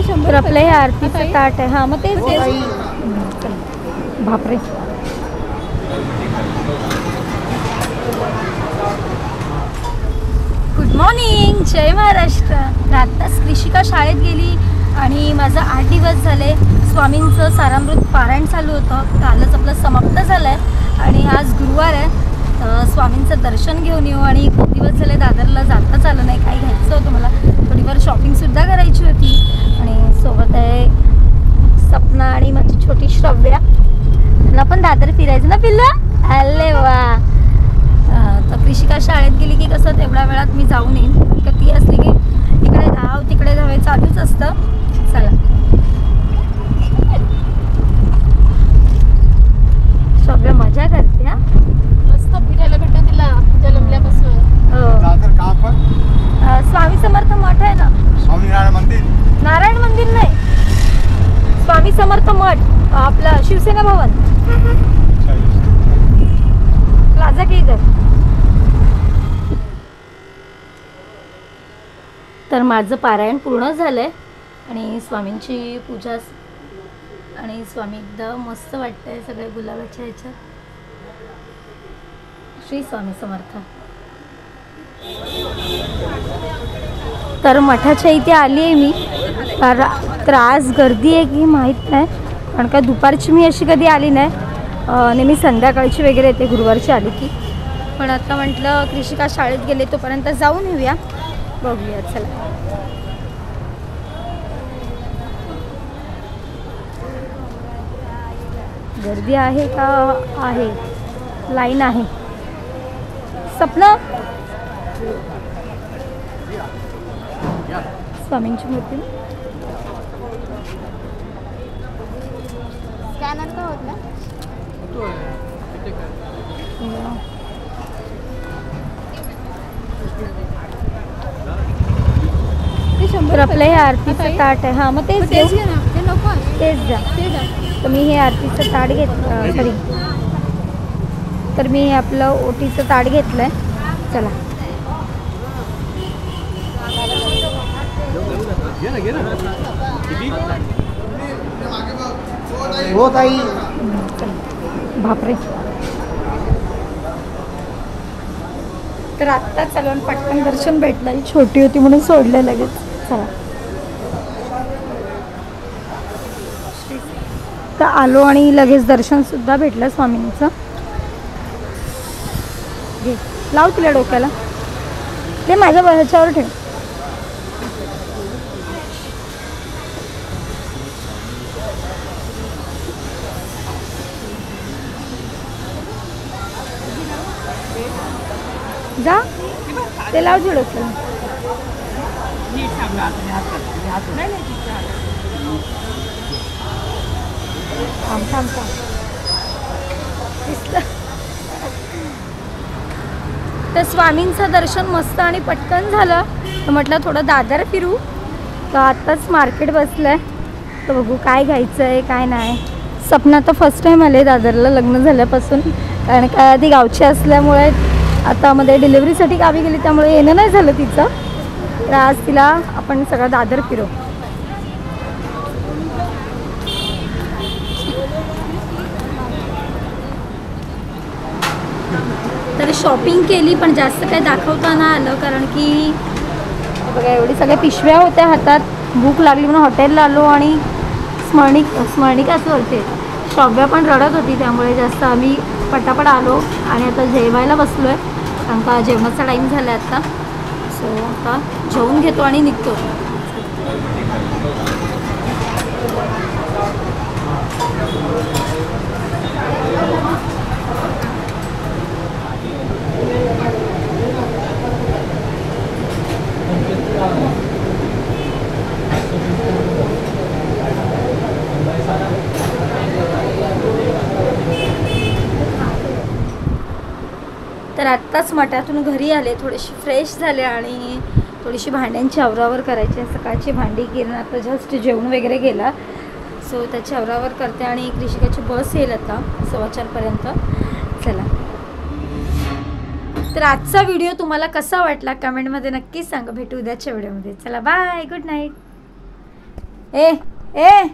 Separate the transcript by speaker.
Speaker 1: तर आपलं हे आरतीचं ताट आहे. हां मग तेच बापरे. गुड मॉर्निंग, जय महाराष्ट्र. आत्ताच कृषिका शाळेत गेली आणि माझं 8 दिवस झाले स्वामींचं सारामृत पारायण चालू होतं. कालच आपलं समाप्त झालं आहे आणि आज गुरुवार आहे. स्वामींचं दर्शन घेऊन येऊ. आणि खूप दिवस झाले दादरला जाताच आलं नाही. काही घ्यायचं होतं मला, थोडीफार शॉपिंगसुद्धा करायची होती. आणि सोबत आहे सपना आणि माझी छोटी श्रव्या. त्यांना पण दादर फिरायचं ना पिल्ला. अरे वा. तर कृषिका शाळेत गेली की कसं तेवढ्या वेळात मी जाऊन येईन. तर ती असली की तिकडे धाव तिकडे धावे चालूच असतं. चला श्रव्या मजा करते. हा
Speaker 2: मस्त फिरायला भेटतं तिला जन्मल्यापासून.
Speaker 1: स्वामी समर्थ मठ आहे ना.
Speaker 3: स्वामीनारायण मंदिर.
Speaker 1: नारायण मंदिर नाही, स्वामी समर्थ मठ आपलं शिवसेना भवन प्लाझा के इधर. तर माझं पारायण पूर्ण झालंय आणि स्वामींची पूजा आणि स्वामी एकदम मस्त वाटतंय सगळ्या गुलाबाच्या ह्याच्यात. श्री स्वामी समर्थ. तर मठाच्या इथे आली आहे मी. तर आज गर्दी आहे की माहीत नाही, कारण का दुपारची मी अशी कधी आली नाही. नेहमी संध्याकाळची वगैरे येते गुरुवारची आली की. पण आता म्हटलं कृषिका शाळेत गेले तोपर्यंत जाऊन येऊया, बघूया. चला गर्दी आहे का? आहे, लाईन आहे. सपना स्वामींची मूर्ती
Speaker 2: स्कॅनर का होत ना.
Speaker 1: तर आपलं हे आरतीचं ताट आहे. हां मग तेच
Speaker 2: घे ना, ते नको आहे.
Speaker 1: तेच द्या.
Speaker 2: ते द्या.
Speaker 1: तर मी हे आरतीचं ताट सॉरी तर मी हे आपलं ओटीचं ताट घेतलं आहे. चला
Speaker 3: हो ताई.
Speaker 1: बापरे. तर आत्ता चालू आणि पटकन दर्शन भेटलं. छोटी होती म्हणून सोडलं लगेच. चला तर आलो आणि लगेच दर्शनसुद्धा भेटलं स्वामींचं. घे लाव तुला डोक्याला. ते माझ्या ह्याच्यावर ठेव. जा ते लाव तुला डोक्याला. थांब थांब थांब. तर स्वामींचं दर्शन मस्त आणि पटकन झालं. तर म्हटलं थोडं दादर फिरू. तर आत्ताच मार्केट बसलं आहे. तर बघू काय घ्यायचं आहे काय नाही. सपना तर फर्स्ट टाईम आले दादरला लग्न झाल्यापासून, कारण का ती गावची असल्यामुळे आता मध्ये डिलिव्हरीसाठी गावी गेली त्यामुळे येणं नाही झालं तिचं. तर आज तिला आपण सगळं दादर फिरू. तर शॉपिंग केली पण जास्त काही दाखवता नाही आलं, कारण की बघा एवढी सगळ्या पिशव्या होत्या हातात. भूक लागली म्हणून हॉटेलला आलो आणि स्मरणिका असं बोलते श्रव्या पण रडत होती, त्यामुळे जास्त आम्ही पटापट आलो आणि आता जेवायला बसलो आहे. कारण का जेवणाचा टाईम झाला आहे आता. सो आता जेवून घेतो आणि निघतो. तर आत्ताच मठातून घरी आले, थोडीशी फ्रेश झाले आणि थोडीशी भांड्यांची आवरावर करायची आहे. सकाळची भांडी किरण आता जस्ट जेवण वगैरे गेला. सो त्याची आवरावर करते आणि कृषिकाची बस येईल आता 4:15पर्यंत. चला तर आजचा व्हिडिओ तुम्हाला कसा वाटला कमेंटमध्ये नक्की सांगा. भेटू उद्याच्या व्हिडिओमध्ये. चला बाय, गुड नाईट. ए ए